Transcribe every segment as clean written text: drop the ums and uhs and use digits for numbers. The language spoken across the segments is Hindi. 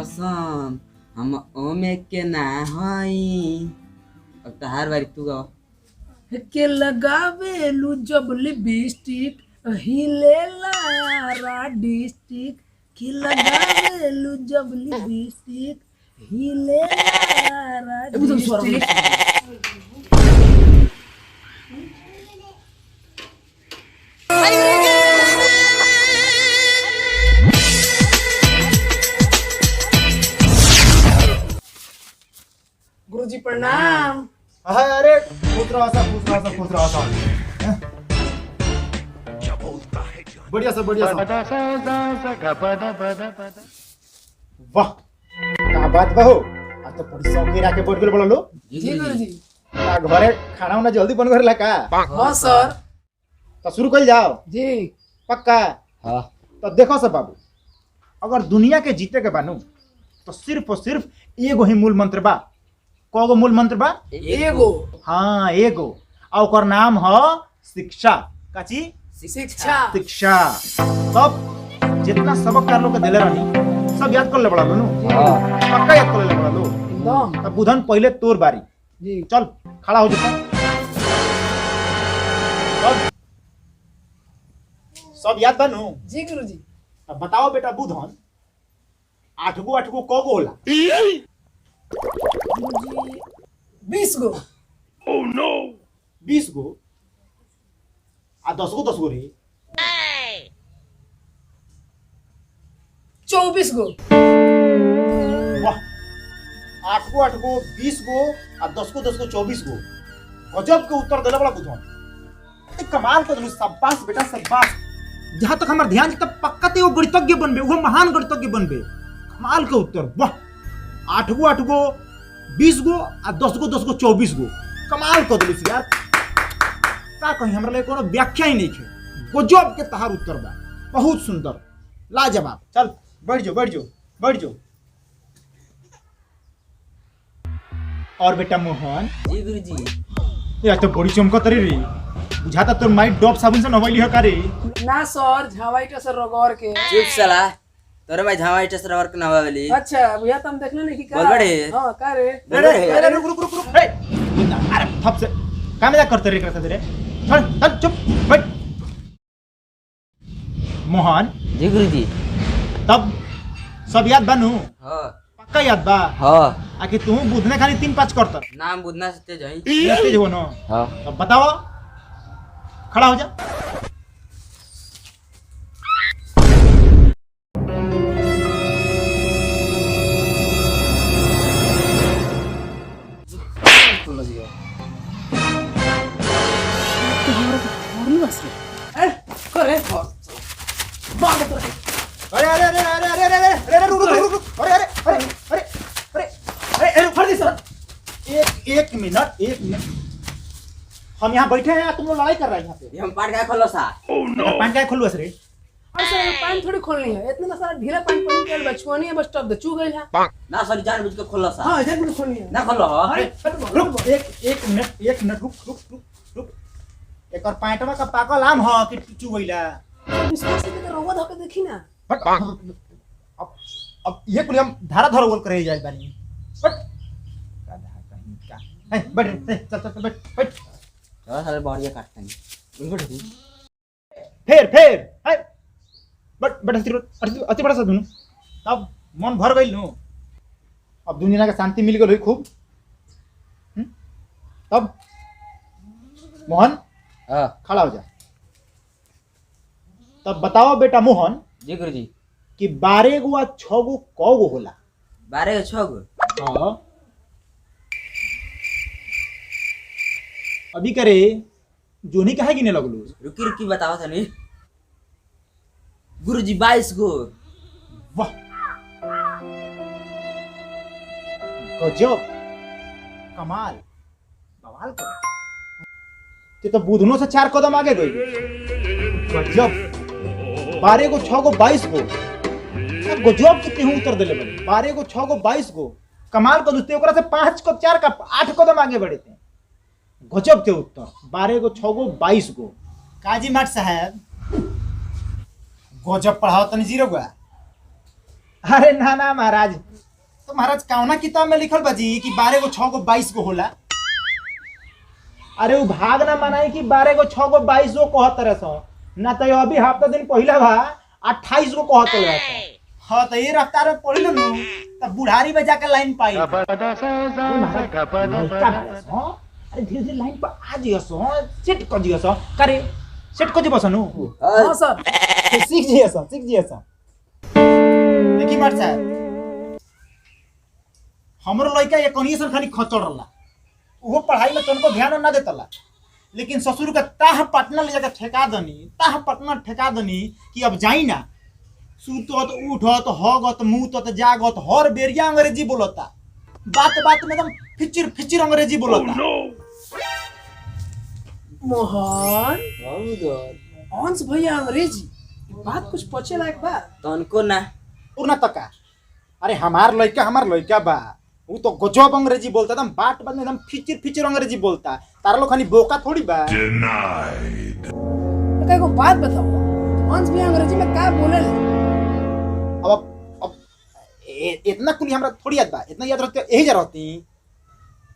कसम हम ओमे के ना हई। अब तहार बारी तू गाओ। के लगावे लू जब लिपस्टिक हिलेला रा डिस्ट्रिक्ट के लगावे लू जब लिपस्टिक हिलेला रा डिस्ट्रिक्ट। गुरुजी प्रणाम। अरे खुश रहो सब, खुश रहो सब, खुश रहो सब। बढ़िया सब, बढ़िया सब। वाह का बात बा हो। आज तो बड़ी शौकीन आके बैठ गेल बोला लो। जी गुरुजी। आ घरे खाना वाना जल्दी बन गइल का? हां सर। तो शुरू कर जाओ। जी पक्का? हां। तो देखो सब बाबू, अगर दुनिया के जीते के बानू तो सिर्फ और सिर्फ एगो ही मूल मंत्र बा। कौगो मूल मंत्र बा? एगो। हाँ एगो। और ओकर नाम ह शिक्षा। काची? शिक्षा। शिक्षा। तब जितना सबक कर लोग के देले रहनी सब याद कर ले बड़ा लो। हां पक्का याद कर ले बड़ा लो। एकदम। तब बुधन पहले तोर बारी। जी चल खड़ा हो जा। सब याद बनू? जी गुरुजी। अब बताओ बेटा बुधन 8 गो कौगो होला? गुरुजी 20 गो। Oh no. 20 गो आ 10 गो रे? 24 गो। वाह 8 गो 20 गो आ 10 गो 24 गो। गजब के उत्तर देला बड़ा बुधन। ए कमाल कर दिलु। शाबाश बेटा शाबाश। जहां तक हमार ध्यान तब पक्का ते वो गणितज्ञ बनबे, वो महान गणितज्ञ बनबे। कमाल के उत्तर। वाह 8 गो 20 गो आ 10 गो 24 गो। कमाल कर दिलु यार। का कहीं हमरा लिए कोनो व्याख्या ही नहीं है। गजब के तहार उत्तर बा। बहुत सुंदर लाजवाब। चल बैठ जाओ बैठ जाओ बैठ जाओ। और बेटा मोहन। जी गुरुजी। ये तो बड़ी चमकत रे। बुझाता तोर माई डॉब साबुन से नहवाइली ह का रे? ना सर झावाइटा सर रगड़ के। चुप साला। तोरे भाई झावा इटे सर वर्क ना वाली। अच्छा भैया तुम देखले नहीं कि का? बोल बड़े। हां का रे? अरे रुक रुक रुक रुक। हे अरे थप से का मजाक करते रे करते रे? चल चल चुप बैठ। मोहन। जी गुरुजी। तब सब याद बनू? हां पक्का याद बा? हां। आके तू बुधने खाली 3-5 करत। नाम बुधना से तेज हई। तेज हो न? हां। अब बताओ। खड़ा हो जा। करे बाग तो अरे अरे अरे अरे अरे अरे अरे अरे रुक रुक रुक। अरे अरे अरे अरे अरे अरे अरे फड़ दी सर। एक मिनट। हम यहाँ बैठे हैं, तुम लोग लड़ाई कर रहे हैं यहाँ पे। हम पाट का खोलो सा। पानी क्या खोलू रे? अरे सर पानी थोड़ी खोलनी है। इतना सारा ढीला पानी पड़ी के बचवानी है, बस टब चू गइल है। ना सॉरी जानबूझ के खोलो सा। हां जानबूझ के खोलनी है। ना खोलो। अरे रुक एक मिनट रुक। एक और पैंटवा का पाकल आम ह कि चू गइला? विश्वास से तो रोवा धके देखी ना। बट अब ये कुल हम धारा धर बोल करे जाए बानी। बट का धारा कहीं का। ए बैठ चल बैठ। चलो साले बढ़िया काटते हैं। उनको ढूंढ। फेर है बट अति बड़ा सा दुनु। तब मन भर गइल नु। अब दुनिया का शांति मिल गई खूब। तब मोहन हां खड़ा हो जा। तब बताओ बेटा मोहन। जी गुरुजी। कि 12 गो आ 6 गो कौगो होला? 12 गो 6 गो। हां अभी करे जोनी काहे गिने लगलू? रुकी बताओ तनी। गुरुजी 22 गो। वाह गजब कमाल बवाल कर। ते तो बुधनों से 4 कदम आगे गई। गजब 12 गो 6 गो 22 गो। गजब के तेहू उत्तर देले बने। 12 गो 6 गो 22 गो। कमाल कर दूते ओकरा से 5 को 4 का 8 कदम आगे बढ़े थे। गजब के उत्तर। 12 गो 6 गो 22 गो। काजी मठ साहब गजब पढ़ाओ तनी जीरो गो। अरे ना महाराज तो महाराज कौना किताब में लिखल बाजी कि 12 गो 6 गो 22 गो होला? अरे वो भाग ना मनाई कि 12 गो 6 गो 22 गो कहत रहे ना, तो अभी हफ्ता दिन पहला बा 28 गो कहत रहे। हाँ तो ये रफ्तार में पढ़ी लो तब बुढ़ारी में जाकर लाइन पाई। अरे धीरे धीरे लाइन पर आ जियसो, सेट कर जियसो, करे सेट कर जिबसनु। हां सर सीख जियसो। देखी मार साहब हमरो लड़का ये कनिए खाली खचड़ रहा, वो पढ़ाई में तुमको ध्यान ना देतला, लेकिन ससुर का ताह पटना ले जाकर ठेका दनी कि अब जाई ना, सुतत उठत हगत मुतत जागत हर बेरिया अंग्रेजी बोलता, बात में एकदम फिचिर अंग्रेजी बोलता। मोहन बहुत हंस भैया अंग्रेजी बात कुछ पचे लायक बा तनको ना उड़ना तका। अरे हमार लड़का बा, वो तो गजब अंग्रेजी बोलता, एकदम बात में एकदम फिचिर अंग्रेजी बोलता। तारा लोग खाली बोका थोड़ी बा। तो को बात बताओ, हंस भैया अंग्रेजी में का बोले? अब इतना कुली हमरा थोड़ी याद बा, इतना याद रहते यही जा रहती।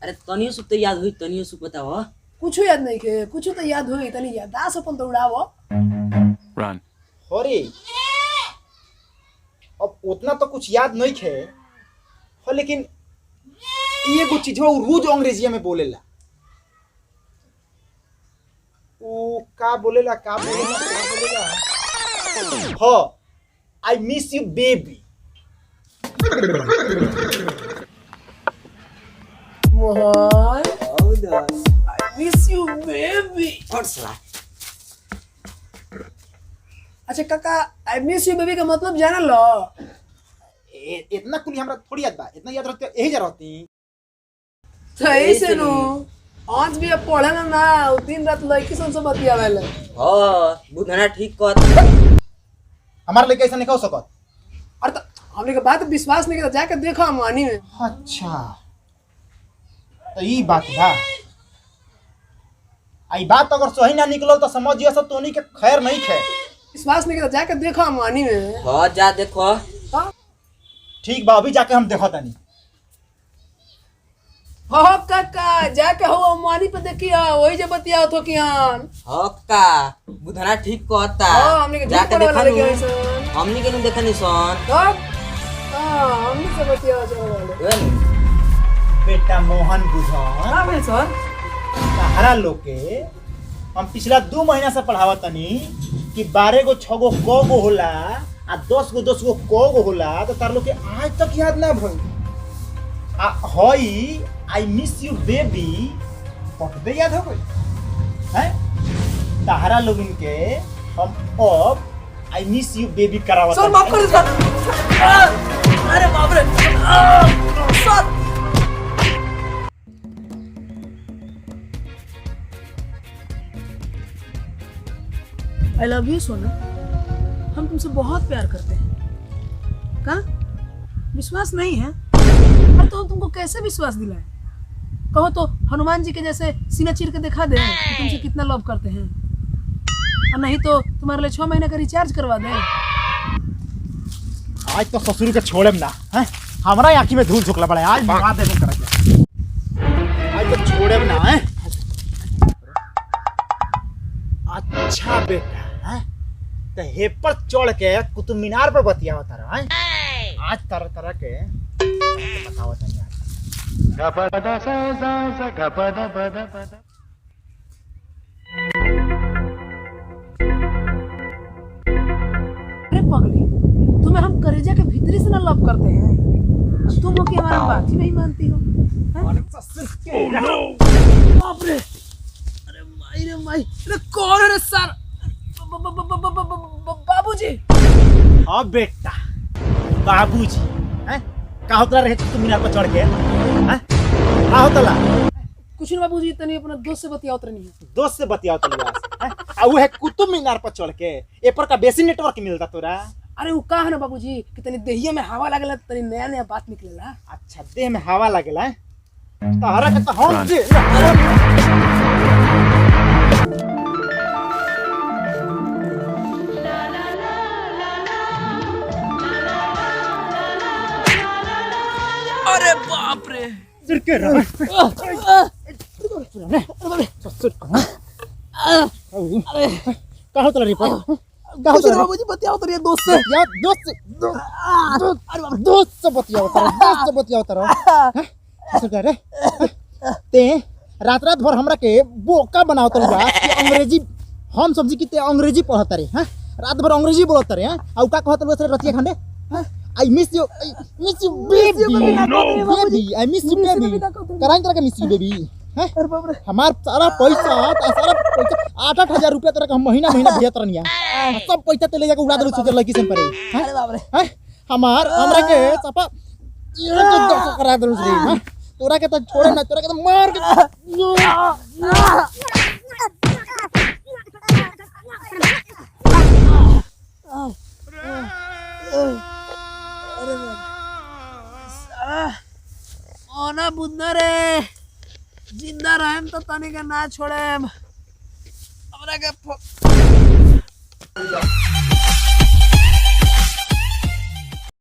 अरे तनियो सुख तो याद हुई, तनियो सुख बताओ। कुछ याद नहीं के, कुछ तो याद होई, तनी याददाश्त अपन दौड़ावो। Run. अरे अब उतना तो कुछ याद नहीं है, हो लेकिन ये कुछ चीज वो रोज अंग्रेजी में बोलेला। वो का बोलेला हो, I miss you baby. Mohan बहुत आई मिस यू बेबी। अच्छा काका, आई मिस यू बेबी का मतलब जान लो? इतना कुली हमरा थोड़ी याद बा, इतना याद रहते यही जा रहती। तो ऐसे नु आज भी अब पढ़े ना दिन रात लड़की सन से बतियावेले। बुधना ठीक कहत। हमारे लिए कैसा नहीं कह सकत। और तो हमने के बात विश्वास नहीं किया, जाके देखो मानी में। अच्छा तो ये बात बा। आई बात अगर सही ना निकलो तो समझिए सब तोनी के खैर नहीं खे। विश्वास नहीं किया, जाके देखो मानी में। हाँ जा देखो। हाँ ठीक बा, अभी जाके हम देखो तनी। हो काका, जाके हो मानी पे देखियो, वही जे बतियाओ तो कियान। हाँ का बुधना ठीक कहता। हां हमने के जाके देखो वाला देखा लेके नु। आइसन। हमनी के नु देखनी सन। तब हां हमने से बतियाओ चलो वाले। बेटा मोहन बुझन, हां भाई सर, सहारा लोग के हम पिछला 2 महीना से पढ़ावत तनी कि 12 गो 6 गो क गो होला आ 10 गो क गो होला, तो तार लोग के आज तक याद ना भइल। आ हई आई मिस यू बेबी पढ़ते याद हो गई हैं? सहारा लोग इनके हम अब आई मिस यू बेबी करावत। सर माफ कर सर। अरे बाप रे सर। आई लव यू सोना, हम तुमसे बहुत प्यार करते हैं। का विश्वास नहीं है? और तो हम तुमको कैसे विश्वास दिलाएं? कहो तो हनुमान जी के जैसे सीना चीर के दिखा दे कि तुमसे कितना लव करते हैं, और नहीं तो तुम्हारे लिए 6 महीने का रिचार्ज करवा दें। आज तो ससुर के छोड़ेम ना हैं? हमरा आंखी में धूल झोंकला पड़ा, आज मार देबे करके। आज तो छोड़ेम ना हैं? अच्छा बेटा हैं? तो हे पर चढ़ के कुतुब मीनार पर बतियावत रहा हैं? आज तरह के बतावत नहीं। अरे पगली, तुम्हें हम करेजा के भीतरी से ना लव करते हैं, तुम हो कि हमारा बात ही नहीं मानती हो। बाप रे, अरे माई, अरे कौन है रे सर? बाबूजी। हाँ बेटा बाबूजी हैं? का होतला रहे तुम मीनार पर चढ़ के हैं? का होतला? कुछ नहीं बाबूजी, तनी अपना दोस्त से बतियावत रहनी है। दोस्त से बतियाओ तो हैं? आ वो है कुतुब मीनार पर चढ़ के ए पर का बेसी नेटवर्क मिलता तोरा। अरे वो का है ना बाबूजी कि तनी देहिया में हवा लागेला, तनी नया नया बात निकलेला। अच्छा देह में हवा लागेला हैं? तारा के तो हम दे ससुर के रहा ससुर का होता रे पर का कुछ होता नहीं बाबूजी, बतियाओ तो ये दोस्त से। यार दोस्त से बतियाओ तारा ससुर के रे ते रात भर हमरा के बोका बनाओ तो बा कि अंग्रेजी हम सब्जी की ते अंग्रेजी पढ़त रे हां रात भर अंग्रेजी बोलत रे हां आ का कहत रे रतिया खंडे I miss you baby I miss you baby कराई तरह के मिस यू बेबी हैं अरे बाप रे, हमार सारा पैसा 8,000 रुपया तरह का हम महीना भेजत रहनिया सब पैसा ते ले जाके उड़ा देलु सुगर लड़की से परे अरे बाप रे। हैं हमरा के सपा ये तो दस करा देलु रे हां तोरा के तो छोड़े ना, तोरा के तो मार के ओना बुद्धना रे, जिंदा रहेम तो तनी के ना छोड़ेम। हमरा के